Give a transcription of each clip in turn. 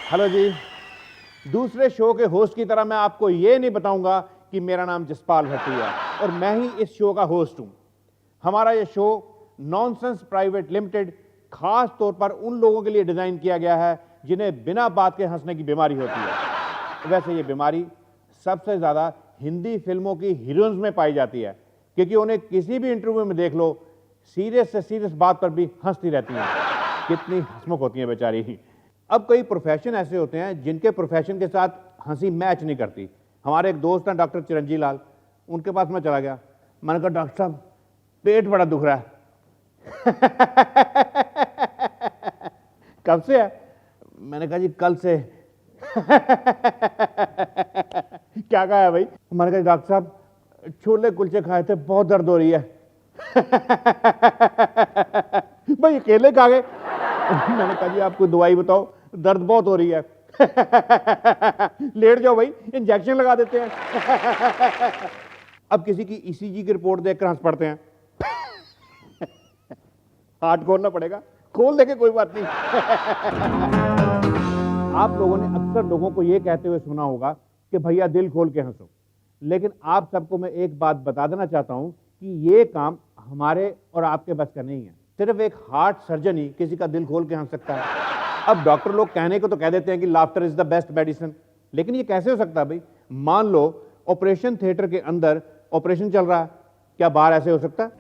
Hello जी। दूसरे show के host की तरह मैं आपको ये नहीं बताऊंगा कि मेरा नाम जसपाल भट्टी है और मैं ही इस शो का होस्ट हूं। हमारा ये शो नॉनसेंस प्राइवेट लिमिटेड खास तौर पर उन लोगों के लिए डिजाइन किया गया है जिन्हें बिना बात के हंसने की बीमारी होती है। वैसे ये बीमारी सबसे ज्यादा हिंदी फिल्मों की हीरोइंस में पाई जाती है, क्योंकि उन्हें किसी भी इंटरव्यू में देख लो, सीरियस से सीरियस बात पर भी हंसती रहती हैं। कितनी हंसमुख होती हैं बेचारी। अब कई प्रोफेशन ऐसे होते हैं जिनके प्रोफेशन के साथ हंसी मैच नहीं करती। हमारे एक दोस्त हैं डॉक्टर चिरंजी लाल, उनके पास मैं चला गया। मैंने कहा डॉक्टर साहब पेट बड़ा दुख रहा है। कब से है? मैंने कहा जी कल से। क्या कहा है भाई? मैंने कहा डॉक्टर साहब छोले कुलचे खाए थे, बहुत दर्द हो रही है। भाई अकेले खा गए? मैंने कहा जी आप कोई दवाई बताओ, दर्द बहुत हो रही है। लेट जाओ भाई, इंजेक्शन लगा देते हैं। अब किसी की ईसीजी की रिपोर्ट देखकर हंस पड़ते हैं। हार्ट खोलना पड़ेगा, खोल देंगे, कोई बात नहीं। आप लोगों ने अक्सर लोगों को यह कहते हुए सुना होगा कि भैया दिल खोल के हंसो, लेकिन आप सबको मैं एक बात बता देना चाहता हूं कि यह काम हमारे और आपके बस का नहीं है। सिर्फ एक हार्ट सर्जन ही किसी का दिल खोल के हंस सकता है। अब डॉक्टर लोग कहने को तो कह देते हैं कि laughter is the best medicine, लेकिन ये कैसे हो सकता है भाई? मान लो ऑपरेशन थिएटर के अंदर ऑपरेशन चल रहा है, क्या बाहर ऐसे हो सकता है?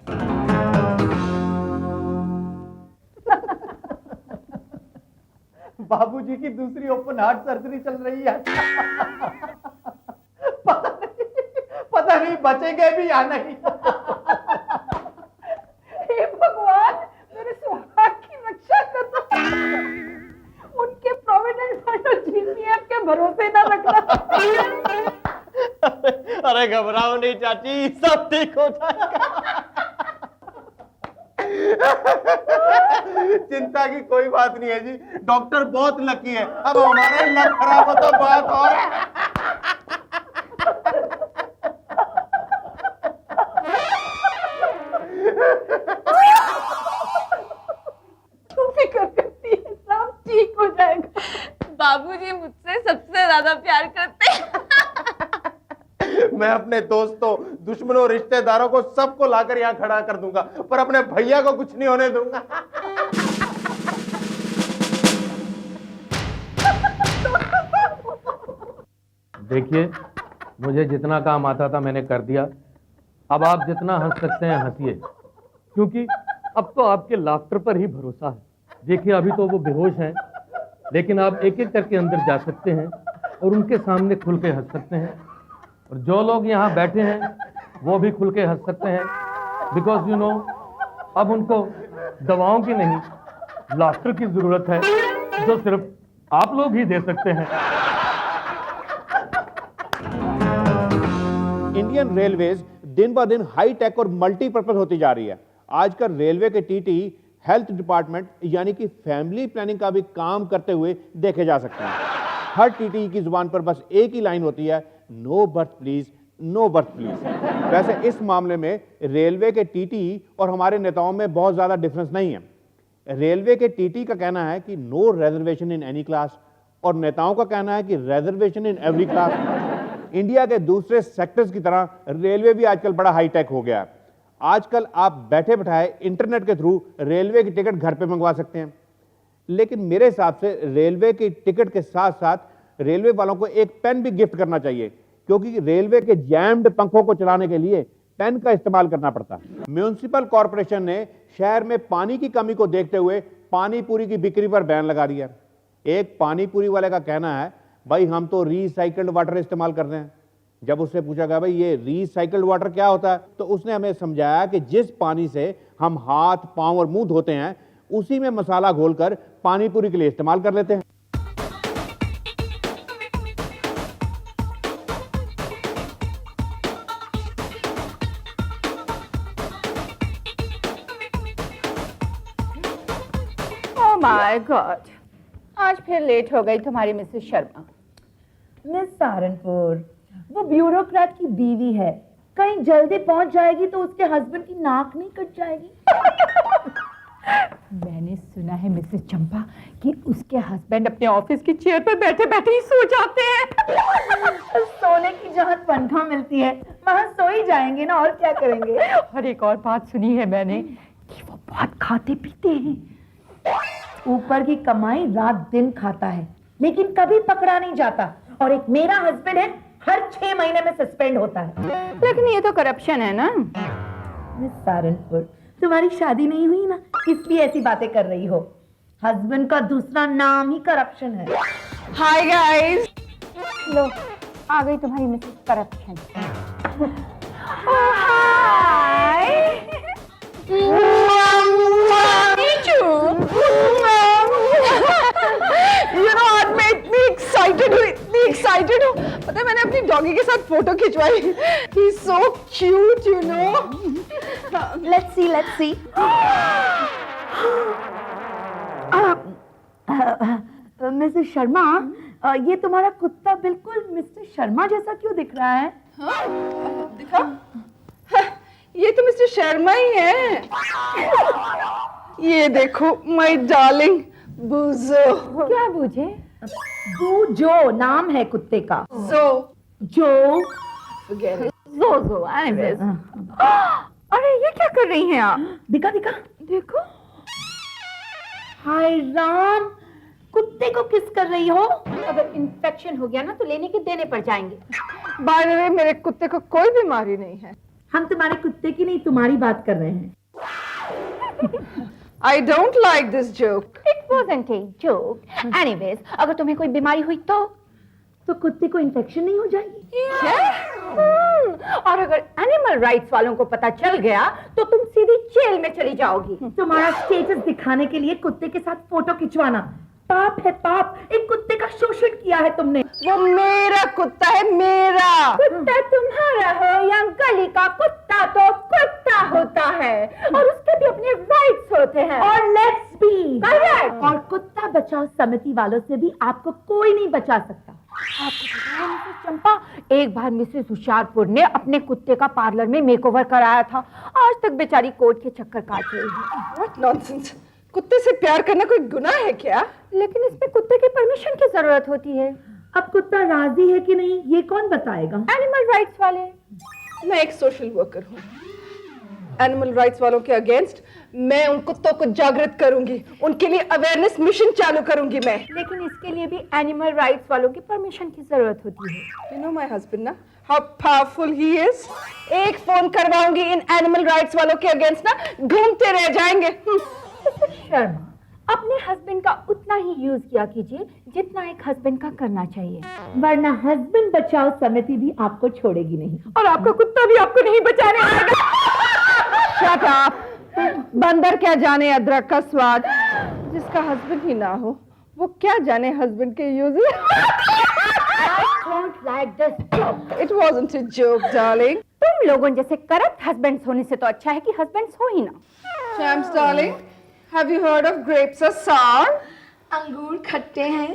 बाबूजी की दूसरी ओपन हार्ट सर्जरी चल रही है। पता नहीं बचेंगे भी या नहीं। हे भगवान, मेरे सुहाग की रक्षा करना। उनके प्रोविडेंट फंड और जीपीएफ के भरोसे ना रखना। अरे घबराओ नहीं चाची, सब ठीक हो जाएगा। चिंता की कोई बात नहीं है जी, डॉक्टर बहुत लकी है। अब हमारा ही लक खराब हो तो बात और है। तू फिक्र करती है, सब ठीक हो जाएगा। बाबूजी मुझसे सबसे ज्यादा प्यार करते हैं। मैं अपने दोस्तों, दुश्मनों, रिश्तेदारों को सबको लाकर यहाँ खड़ा कर दूंगा, पर अपने भैया को कुछ नहीं होने दूंगा। देखिए, मुझे जितना काम आता था मैंने कर दिया। अब आप जितना हंस सकते हैं हंसिए, क्योंकि अब तो आपके लाफ्टर पर ही भरोसा है। देखिए अभी तो वो बेहोश हैं, लेकिन आप एक एक करके अंदर जा सकते हैं और उनके सामने खुल के हंस सकते हैं। और जो लोग यहाँ बैठे हैं वो भी खुल के हंस सकते हैं, बिकॉज यू नो अब उनको दवाओं की नहीं लाफ्टर की जरूरत है, जो सिर्फ आप लोग ही दे सकते हैं। इंडियन रेलवेज दिन ब दिन हाई टेक और मल्टीपर्पज होती जा रही है। आजकल रेलवे के टीटी हेल्थ डिपार्टमेंट यानी कि फैमिली प्लानिंग का भी काम करते हुए देखे जा सकते हैं। हर टीटी की जुबान पर बस एक ही लाइन होती है, no berth please, no berth please. वैसे इस मामले में रेलवे के टीटी और हमारे नेताओं में बहुत ज्यादा डिफरेंस नहीं है। रेलवे के टीटी का कहना है कि no reservation in any class, और नेताओं का कहना है कि reservation in every class. India के दूसरे सेक्टर्स की तरह रेलवे भी आजकल बड़ा हाईटेक हो गया है। आजकल आप बैठे बैठाए इंटरनेट के थ्रू रेलवे की टिकट घर पे मंगवा सकते हैं। लेकिन मेरे हिसाब से रेलवे की टिकट के साथ साथ रेलवे वालों को एक पेन भी गिफ्ट करना चाहिए, क्योंकि रेलवे के जैम्ड पंखों को चलाने के लिए पेन का इस्तेमाल करना पड़ता है। म्युनिसिपल कॉर्पोरेशन ने शहर में पानी की कमी को देखते हुए पानी पूरी की बिक्री पर बैन लगा दिया। एक पानी पूरी वाले का कहना है, भाई हम तो रिसाइकल्ड वाटर इस्तेमाल कर रहे हैं। जब उससे पूछा गया भाई ये रिसाइकल्ड वाटर क्या होता है, तो उसने हमें समझाया कि जिस पानी से हम हाथ, पांव और मुंह धोते हैं, उसी में मसाला घोलकर पानी पूरी के लिए इस्तेमाल कर लेते हैं। ओह माय गॉड, आज फिर लेट हो गई तुम्हारी मिसेस शर्मा। मिस सहारनपुर वो ब्यूरोक्रेट की बीवी है, कहीं जल्दी पहुंच जाएगी तो उसके हस्बैंड की नाक नहीं कट जाएगी। मैंने सुना है मिसेस चंपा कि उसके हस्बैंड अपने ऑफिस की चेयर पर बैठे बैठे ही सो जाते हैं। सोने की जहाँ तनख्वाह मिलती है वहाँ सो ही जाएंगे ना, और क्या करेंगे। और एक और बात सुनी है मैंने कि वो बहुत खाते पीते हैं। ऊपर की कमाई रात दिन खाता है लेकिन कभी पकड़ा नहीं जाता। और एक मेरा हस्बैंड है, हर 6 महीने में सस्पेंड होता है। लेकिन ये तो करप्शन है ना। मिस सहारनपुर, तुम्हारी शादी नहीं हुई ना, इसलिए ऐसी बातें कर रही हो। हस्बैंड का दूसरा नाम ही करप्शन है। हाय गाइस, लो आ गई तुम्हारी Mrs corruption. Hi You know, आज मैं इतनी एक्साइटेड हूँ। पता है मैंने अपनी डॉगी के साथ फोटो खिंचवाई। He's so cute, you know. Let's see. Mrs Sharma, ये तुम्हारा कुत्ता बिल्कुल मिस्टर शर्मा जैसा क्यों दिख रहा है? दिखा? ये तो मिस्टर शर्मा ही है। ये देखो, my darling बुजो। क्या बूझे? जो नाम है कुत्ते का। जो जोजो, अरे ये क्या कर रही हैं आप? दिखा देखो, हाय राम, कुत्ते को किस कर रही हो? अगर इन्फेक्शन हो गया ना तो लेने के देने पड़ जाएंगे। बाय द वे, मेरे कुत्ते को कोई बीमारी नहीं है। हम तुम्हारे कुत्ते की नहीं, तुम्हारी बात कर रहे हैं। I don't like this joke. It wasn't a joke. Anyways, अगर तुम्हें कोई बीमारी हुई तो कुत्ते को इन्फेक्शन नहीं हो जाएगी? और अगर एनिमल राइट्स वालों को पता चल गया तो तुम सीधी जेल में चली जाओगी। तुम्हारा स्टेटस दिखाने के लिए कुत्ते के साथ फोटो खिंचवाना पाप है, पाप। एक कुत्ते का शोषण किया है तुमने। वो मेरा कुत्ता है, मेरा। कुत्ता तुम्हारा हो या गली का कुत्ता तो कुत्ता होता है, और उसके भी अपने राइट्स होते हैं। और लेट्स बी करेक्ट। और कुत्ता बचाओ समिति वालों से भी आपको कोई नहीं बचा सकता। आपको पता है मिसेस चंपा, एक बार मिसेस हुशियारपुर ने अपने कुत्ते का पार्लर में मेकओवर कराया था। आज तक बेचारी कोर्ट के चक्कर काट रही है। What nonsense! कुत्ते से प्यार करना कोई गुनाह है क्या? लेकिन इसमें कुत्ते की परमिशन की जरूरत होती है। अब कुत्ता राजी है कि नहीं ये कौन बताएगा? एनिमल राइट्स वाले। मैं एक सोशल वर्कर हूँ। एनिमल राइट्स वालों के अगेंस्ट मैं उन कुत्तों को जागृत करूंगी, उनके लिए अवेयरनेस मिशन चालू करूंगी मैं। लेकिन इसके लिए भी एनिमल राइट्स वालों की परमिशन की जरूरत होती है। You know my husband ना, how powerful he is. एक फोन करवाऊंगी इन एनिमल राइट्स वालों के अगेंस्ट ना, घूमते रह जाएंगे। शर्मा, अपने हस्बैंड का उतना ही यूज किया कीजिए जितना एक हस्बैंड का करना चाहिए, वरना हस्बैंड बचाओ समिति भी आपको छोड़ेगी नहीं। और आपका कुत्ता भी आपको नहीं बचाने आएगा। Shut up! बंदर क्या जाने अदरक का स्वाद। जिसका हस्बैंड ही ना हो वो क्या जाने हस्बैंड के use. I don't like this joke. It wasn't a joke, darling. तुम लोगों जैसे करप्ट हस्बैंड्स होने से तो अच्छा है कि हस्बैंड्स हो ही ना। Shams, darling, have you heard of grapes are sour? अंगूर खट्टे हैं।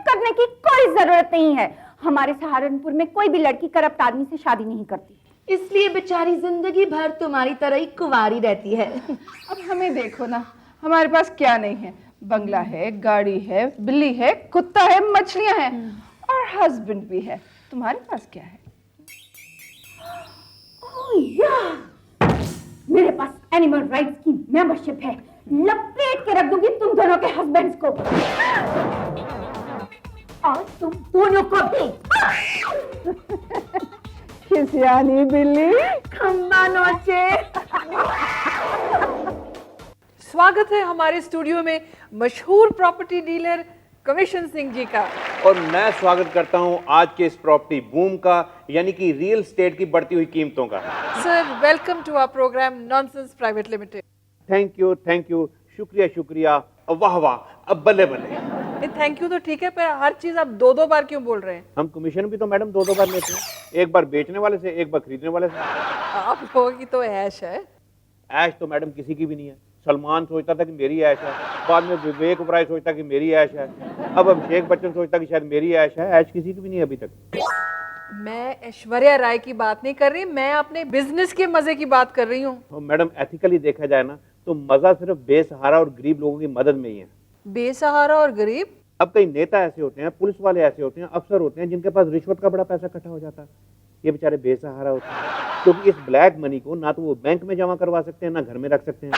करने की कोई जरूरत नहीं है। हमारे सहारनपुर में कोई भी लड़की करप्ट आदमी से शादी नहीं करती। इसलिए बेचारी जिंदगी भर तुम्हारी तरह ही कुंवारी रहती है। अब हमें देखो ना, हमारे पास क्या नहीं है। बंगला है, गाड़ी है, बिल्ली है, कुत्ता है, मछलियां हैं और हस्बैंड भी है। तुम्हारे पास क्या है? मेरे पास एनिमल राइट्स की मेंबरशिप है। लपेट के रख दूंगी तुम दोनों के हस्बैंड्स को और तुम दोनों को भी। खिसियानी बिल्ली। खम्बा नोचे। स्वागत है हमारे स्टूडियो में मशहूर property dealer commission Singh ji का। और मैं स्वागत करता हूं आज के इस प्रॉपर्टी बूम का, यानी कि रियल एस्टेट की बढ़ती हुई कीमतों का। Sir, welcome to our programme nonsense private limited. Thank you, शुक्रिया, वाह वाह, अब बल्ले बल्ले। थैंक यू तो ठीक है, पर हर चीज आप दो दो बार क्यों बोल रहे हैं? हम कमीशन भी तो मैडम दो बार लेते हैं, एक बार बेचने वाले से, एक बार खरीदने वाले से। आप लोगों की तो ऐश है। ऐश तो मैडम किसी की भी नहीं है। सलमान सोचता था कि मेरी ऐश है, बाद में विवेक ओबराय सोचता कि मेरी ऐश है, अब अभिषेक बच्चन सोचता कि शायद मेरी ऐश है। ऐश किसी की भी नहीं है अभी तक। मैं ऐश्वर्या राय की बात नहीं कर रही, मैं अपने बिजनेस के मजे की बात कर रही हूँ। तो मैडम एथिकली देखा जाए ना तो मजा सिर्फ बेसहारा और गरीब लोगों की मदद में ही है। बेसहारा और गरीब? अब कई नेता ऐसे होते हैं, पुलिस वाले ऐसे होते हैं, अफसर होते हैं जिनके पास रिश्वत का बड़ा पैसा इकट्ठा हो जाता है, ये बेचारे बेसहारा होते हैं, क्योंकि इस ब्लैक मनी को ना तो वो बैंक में जमा करवा सकते हैं ना घर में रख सकते हैं।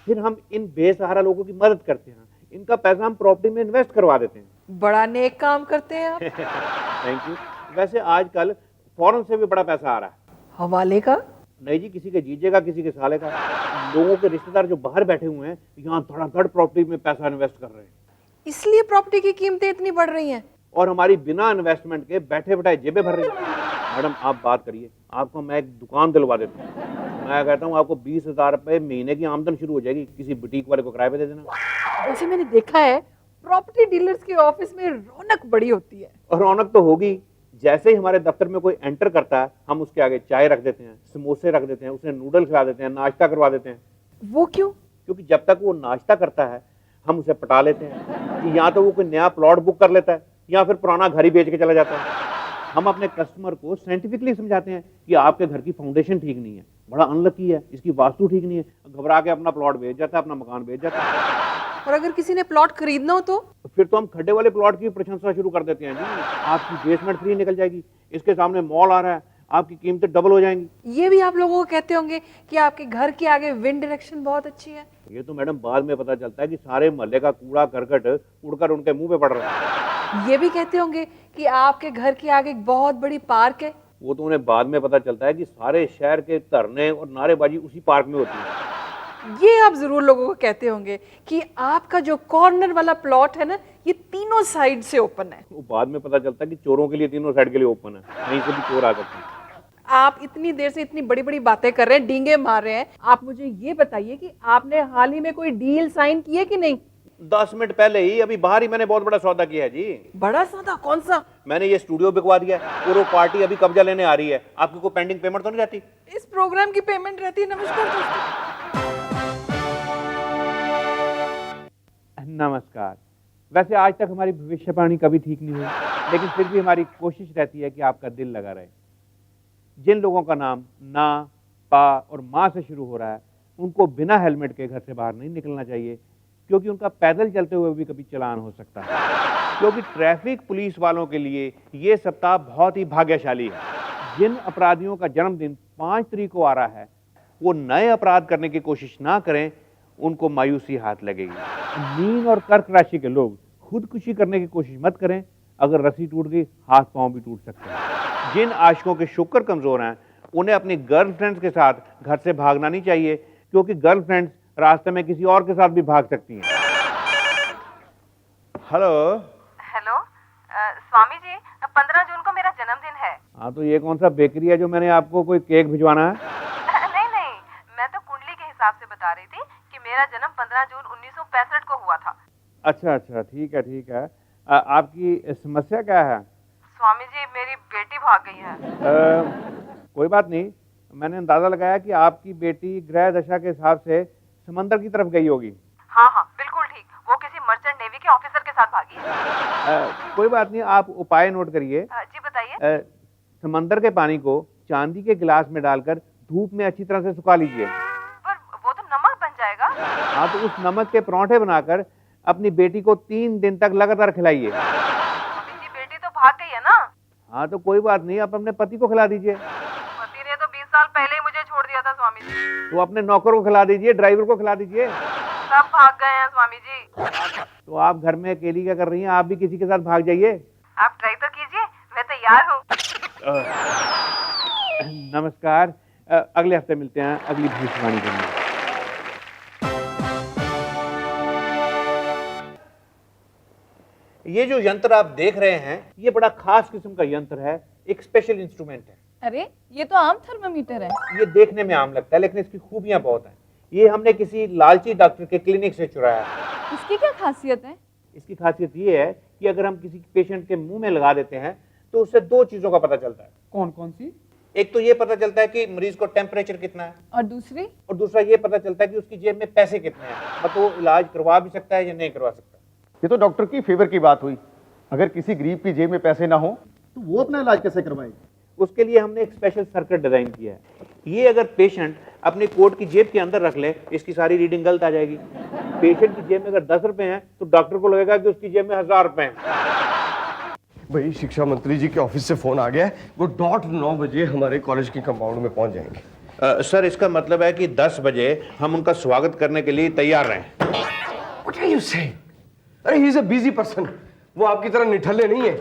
फिर हम इन बेसहारा लोगों की मदद करते हैं, इनका पैसा हम प्रॉपर्टी में इन्वेस्ट करवा देते हैं। बड़ा नेक काम करते हैं आप। Thank you. वैसे आजकल फॉरेन से भी बड़ा पैसा आ रहा है। हवाले का? नहीं जी, किसी के जीजे का, किसी के साले का। लोगों के रिश्तेदार जो बाहर बैठे हुए हैं यहाँ धड़ाधड़ प्रॉपर्टी में पैसा इन्वेस्ट कर रहे हैं, इसलिए प्रॉपर्टी की कीमतें इतनी बढ़ रही हैं। और हमारी बिना इन्वेस्टमेंट के बैठे बैठाए जेबें भर रही हैं। मैडम आप बात करिए, आपको मैं एक दुकान दिलवा देता हूँ। मैं कहता हूँ आपको 20,000 रुपये महीने की आमदन शुरू हो जाएगी, किसी बुटीक वाले को किराए पे दे देना। वैसे मैंने देखा है प्रॉपर्टी डीलर्स के ऑफिस में रौनक बड़ी होती है। और रौनक तो होगी, जैसे ही हमारे दफ्तर में कोई एंटर करता है हम उसके आगे चाय रख देते हैं, समोसे रख देते हैं, उसे नूडल खिला देते हैं, नाश्ता करवा देते हैं। वो क्यों? क्योंकि जब तक वो नाश्ता करता है हम उसे पटा लेते हैं कि या तो वो कोई नया प्लॉट बुक कर लेता है या फिर पुराना घर ही बेच के चला जाता है। हम अपने कस्टमर को साइंटिफिकली समझाते हैं कि आपके घर की फाउंडेशन ठीक नहीं है, बड़ा अनलकी है, इसकी वास्तु ठीक नहीं है, घबरा के अपना प्लॉट बेच जाता है, अपना मकान बेच जाता है। और अगर किसी ने प्लॉट खरीदना हो तो फिर तो हम खड्डे वाले प्लॉट की प्रशंसा शुरू कर देते हैं जी, आपकी बेसमेंट फ्री निकल जाएगी, इसके सामने मॉल आ रहा है, आपकी कीमतें डबल हो जाएंगी। ये भी आप लोगों को कहते होंगे कि आपके घर के आगे विंड डायरेक्शन बहुत अच्छी है। ये तो मैडम बाद में पता चलता है कि सारे मोहल्ले का कूड़ा करकट उड़कर उनके मुंह पे पड़ रहा है। ये भी कहते होंगे कि आपके घर के आगे एक बहुत बड़ी पार्क है। वो तो उन्हें बाद में पता चलता है कि सारे शहर के धरने और नारेबाजी उसी पार्क में होती है। ये आप जरूर लोगों को कहते होंगे कि आपका जो कॉर्नर वाला प्लॉट है ना, ये तीनों साइड से ओपन है। वो बाद में पता चलता है कि चोरों के लिए तीनों साइड के लिए ओपन है, कहीं से भी चोर आ सकते हैं। आप इतनी देर से इतनी बड़ी बड़ी बातें कर रहे हैं, डींगे मार रहे हैं, आप मुझे ये बताइए कि आपने हाल ही में कोई डील साइन की है कि नहीं? 10 मिनट पहले ही, अभी बाहर ही मैंने बहुत बड़ा सौदा किया है जी। बड़ा सौदा? कौन सा? मैंने ये स्टूडियो बिकवा दिया है और वो पार्टी अभी कब्जा लेने आ रही है। आपकी कोई पेंडिंग पेमेंट तो नहीं रहती? इस प्रोग्राम की पेमेंट रहती है। नमस्कार दोस्तों। नमस्कार। वैसे आज तक हमारी भविष्यवाणी कभी ठीक नहीं हुई, लेकिन फिर भी हमारी कोशिश रहती है कि आपका दिल लगा रहे। जिन लोगों का नाम ना, पा और माँ से शुरू हो रहा है उनको बिना हेलमेट के घर से बाहर नहीं निकलना चाहिए, क्योंकि उनका पैदल चलते हुए भी कभी चालान हो सकता है। क्योंकि ट्रैफिक पुलिस वालों के लिए ये सप्ताह बहुत ही भाग्यशाली है। जिन अपराधियों का जन्मदिन 5 तारीख को आ रहा है वो नए अपराध करने की कोशिश ना करें, उनको मायूसी हाथ लगेगी। मीन और कर्क राशि के लोग खुदकुशी करने की कोशिश मत करें, अगर रस्सी टूट गई हाथ पांव भी टूट सकते हैं। जिन आशिकों के शुक्र कमजोर हैं उन्हें अपनी गर्लफ्रेंड्स के साथ घर से भागना नहीं चाहिए, क्योंकि गर्लफ्रेंड्स रास्ते में किसी और के साथ भी भाग सकती हैं। हेलो हेलो स्वामी जी, 15 जून को मेरा जन्मदिन है। हाँ, तो ये कौन सा बेकरी है जो मैंने आपको कोई केक भिजवाना है? नहीं नहीं, मैं तो कुंडली के हिसाब से बता रही थी कि मेरा जन्म 15 जून 1965 को हुआ था। अच्छा अच्छा, ठीक है ठीक है। आपकी समस्या क्या है? स्वामी जी, मेरी बेटी भाग गई है। कोई बात नहीं, मैंने अंदाजा लगाया कि आपकी बेटी ग्रह दशा के हिसाब से समंदर की तरफ गई होगी। हाँ हाँ बिल्कुल ठीक, वो किसी मर्चेंट नेवी के ऑफिसर के साथ भागी है। कोई बात नहीं, आप उपाय नोट करिए। जी बताइए। समंदर के पानी को चांदी के गिलास में डालकर धूप में अच्छी तरह से सुखा लीजिए। पर वो तो नमक बन जाएगा। हाँ, तो उस नमक के परांठे बनाकर अपनी बेटी को 3 दिन तक लगातार खिलाइए। स्वामी जी, बेटी तो भाग गई है ना। हाँ, तो कोई बात नहीं, आप अपने पति को खिला दीजिए। पति ने तो 20 साल पहले ही मुझे छोड़ दिया था स्वामी जी। तो अपने नौकर को खिला दीजिए, ड्राइवर को खिला दीजिए। सब भाग गए हैं स्वामी जी। तो आप घर में अकेली क्या कर रही हैं? आप भी किसी के साथ भाग जाइए। आप ट्राई तो कीजिए, मैं तैयार हूँ। नमस्कार, अगले हफ्ते मिलते हैं अगली भविष्यवाणी के लिए। ये जो यंत्र आप देख रहे हैं ये बड़ा खास किस्म का यंत्र है, एक स्पेशल इंस्ट्रूमेंट है। अरे ये तो आम थर्मामीटर है। ये देखने में आम लगता है लेकिन इसकी खूबियां बहुत हैं। ये हमने किसी लालची डॉक्टर के क्लिनिक से चुराया है। इसकी क्या खासियत है? इसकी खासियत ये है कि अगर हम किसी पेशेंट के मुंह में लगा देते हैं तो उससे 2 चीजों का पता चलता है। कौन कौन सी? एक तो ये पता चलता है कि मरीज को टेम्परेचर कितना है, और दूसरी? और दूसरा ये पता चलता है कि उसकी जेब में पैसे कितने हैं, मतलब वो इलाज करवा भी सकता है या नहीं करवा सकता। ये तो डॉक्टर की फेवर की बात हुई। अगर किसी गरीब की जेब में पैसे ना हो तो वो अपना इलाज कैसे करवाएगी? उसके लिए हमने एक स्पेशल सर्किट डिजाइन किया है। ये अगर पेशेंट अपने कोट की जेब के अंदर रख ले, इसकी सारी रीडिंग गलत आ जाएगी। पेशेंट की जेब में अगर 10 रुपए हैं तो डॉक्टर को लगेगा कि उसकी जेब में 1000 रुपए हैं। भाई शिक्षा मंत्री जी के ऑफिस से फोन आ गया है, वो डॉट 9 बजे हमारे कॉलेज के कंपाउंड में पहुंच जाएंगे। सर, इसका मतलब है कि 10 बजे हम उनका स्वागत करने के लिए तैयार रहें। What are you saying? अरे he is a busy person, वो आपकी तरह निठल्ले नहीं है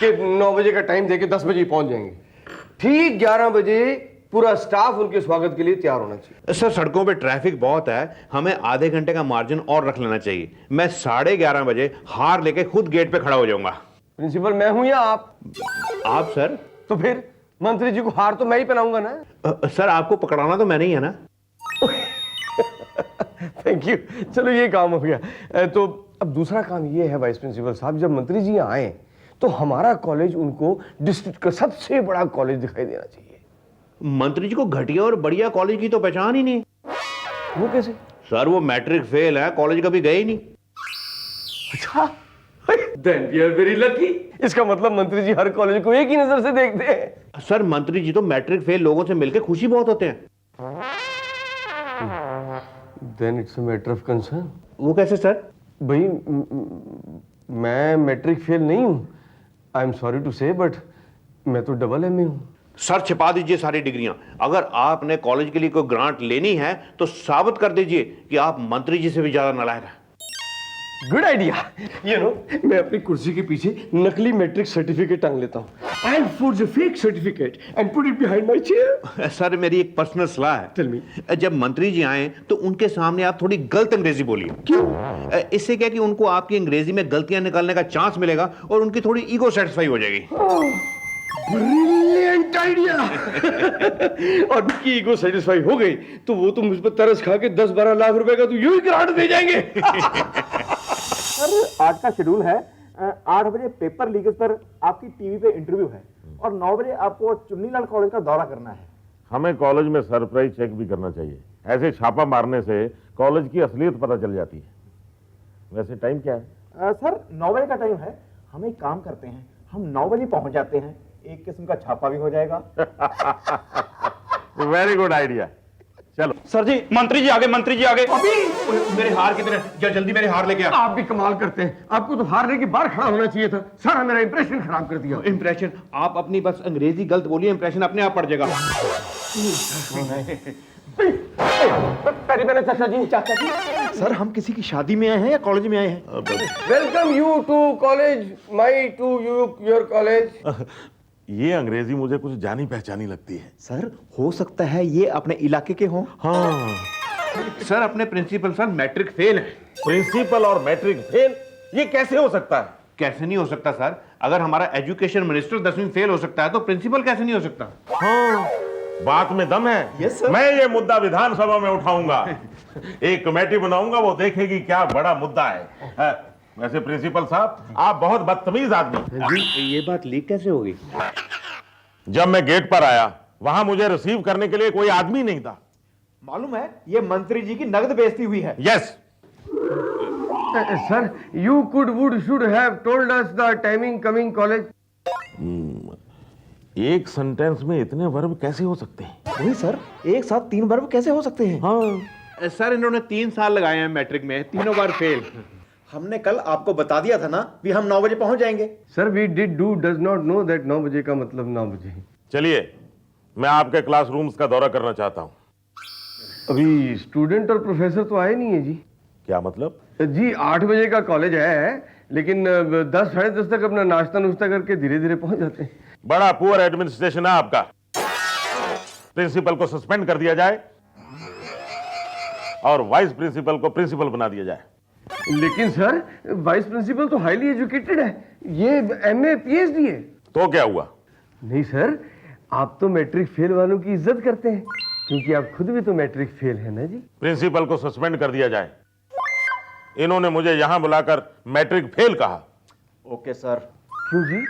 कि 9 बजे का टाइम देके 10 बजे ही पहुंच जाएंगे। ठीक 11 बजे पूरा स्टाफ उनके स्वागत के लिए तैयार होना चाहिए। सर, सड़कों पे ट्रैफिक बहुत है, हमें आधे घंटे का मार्जिन और रख लेना चाहिए। मैं 11:30 बजे हार लेके खुद गेट पे खड़ा हो जाऊंगा। प्रिंसिपल मैं हूं या आप? आप सर? तो फिर मंत्री जी को हार तो मैं ही पहनाऊंगा ना। सर, आपको पकड़ाना तो मैंने ही है ना। थैंक यू, चलो ये काम हो गया। तो अब दूसरा काम ये है वाइस प्रिंसिपल साहब, जब मंत्री जी आए तो हमारा कॉलेज उनको डिस्ट्रिक्ट का सबसे बड़ा कॉलेज दिखाई देना चाहिए। मंत्री जी को घटिया और बढ़िया कॉलेज की तो पहचान ही नहीं। वो कैसे? सर, वो मैट्रिक फेल है, कॉलेज कभी गए ही नहीं। अच्छा, then we are very lucky। इसका मतलब मंत्री जी हर कॉलेज को एक ही नजर से देखते हैं। सर, मंत्री जी तो मैट्रिक फेल लोगों से मिलकर खुशी बहुत होते हैं। Then it's a matter of concern। वो कैसे सर? भाई मैं मैट्रिक फेल नहीं हूं, आई एम सॉरी टू से, बट मैं तो डबल एमए हूं। सर, छिपा दीजिए सारी डिग्रियां। अगर आपने कॉलेज के लिए कोई ग्रांट लेनी है तो साबित कर दीजिए कि आप मंत्री जी से भी ज्यादा नालायक हैं। Good idea. यू नो, मैं अपनी कुर्सी के पीछे नकली मैट्रिक सर्टिफिकेट टांग लेता हूँ। I'll forge a fake certificate and put it behind my chair। Sir, मेरी एक पर्सनल सलाह है। Tell me। जब मंत्री जी आए तो उनके सामने आप थोड़ी गलत अंग्रेजी बोलिए। क्यों? इससे क्या कि उनको आपकी अंग्रेजी में गलतियां निकालने का चांस मिलेगा और उनकी थोड़ी ईगो सेटिस्फाई हो जाएगी। Brilliant idea. और उनकी ईगो सेटिस्फाई हो गई तो वो तो मुझ पर तरस खा के 10-12 लाख रुपए का तो यूं ही ग्रांट दे जाएंगे। सर, आज का शेड्यूल है 8 बजे पेपर लीकेज पर आपकी टीवी पे इंटरव्यू है और 9 बजे आपको चुन्नीलाल कॉलेज का दौरा करना है। हमें कॉलेज में सरप्राइज चेक भी करना चाहिए। ऐसे छापा मारने से कॉलेज की असलियत पता चल जाती है। वैसे टाइम क्या है? सर, 9 बजे का टाइम है। हम एक काम करते हैं, हम 9 बजे पहुंच जाते हैं, एक किस्म का छापा भी हो जाएगा। Very good idea. चलो सर जी, मंत्री जी आगे, मंत्री जी आगे। अभी मेरे हार कितने, जल्दी मेरे हार लेके आ। आप भी कमाल करते हैं, आपको तो हारने के बाहर खड़ा होना चाहिए था। सारा मेरा इंप्रेशन खराब कर दिया। इंप्रेशन? आप अपनी बस अंग्रेजी गलत बोलिए, इंप्रेशन अपने आप पड़ जाएगा। चाचा जी, चाचा जी, सर हम किसी की शादी में आए हैं या कॉलेज में आए हैं? Welcome you to college, my to you your college. ये अंग्रेजी मुझे कुछ जानी पहचानी लगती है। सर, हो सकता है ये अपने इलाके के हों। हाँ, सर, अपने प्रिंसिपल सर मैट्रिक फेल है। प्रिंसिपल और मैट्रिक फेल, ये कैसे हो सकता है? कैसे नहीं हो सकता सर? अगर हमारा एजुकेशन मिनिस्टर 10वीं फेल हो सकता है तो प्रिंसिपल कैसे नहीं हो सकता? हाँ, बात में दम है। Yes sir. मैं ये मुद्दा विधानसभा में उठाऊंगा। एक कमेटी बनाऊंगा, वो देखेगी क्या बड़ा मुद्दा है। वैसे प्रिंसिपल साहब, आप बहुत बदतमीज आदमी। ये बात लीक कैसे होगी? जब मैं गेट पर आया वहां मुझे रिसीव करने के लिए कोई आदमी नहीं था। मालूम है, ये मंत्री जी की नगद बेइज्जती हुई है। Yes. Sir, you could would should have told us the timing coming college. एक सेंटेंस में इतने वर्ब कैसे हो सकते हैं? वही सर, एक साथ 3 वर्ब कैसे हो सकते हैं? हाँ, सर, इन्होंने 3 साल लगाए हैं मैट्रिक में, तीनों बार फेल। हमने कल आपको बता दिया था ना कि हम 9 बजे पहुंच जाएंगे। Sir, we did do does not know that 9 बजे का मतलब 9 बजे। चलिए, मैं आपके क्लासरूम्स का दौरा करना चाहता हूँ। अभी स्टूडेंट और प्रोफेसर तो आए नहीं है जी। क्या मतलब? जी 8 बजे का कॉलेज है, लेकिन 10 साढ़े 10 तक अपना नाश्ता नुश्ता करके धीरे धीरे पहुंच जाते हैं। बड़ा पुअर एडमिनिस्ट्रेशन है आपका। प्रिंसिपल को सस्पेंड कर दिया जाए और वाइस प्रिंसिपल को प्रिंसिपल बना दिया जाए। लेकिन सर, वाइस प्रिंसिपल तो हाईली एजुकेटेड है, ये एमए पीएचडी है। तो क्या हुआ? नहीं सर, आप तो मैट्रिक फेल वालों की इज्जत करते हैं, क्योंकि आप खुद भी तो मैट्रिक फेल है ना जी। प्रिंसिपल को सस्पेंड कर दिया जाए। इन्होंने मुझे यहां बुलाकर मैट्रिक फेल कहा। Okay sir. क्यों जी,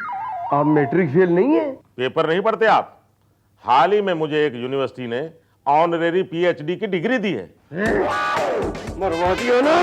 आप मैट्रिक फेल नहीं है? पेपर नहीं पढ़ते आप? हाल ही में मुझे एक यूनिवर्सिटी ने ऑनरेरी पीएचडी की डिग्री दी है। मरवा दिया ना।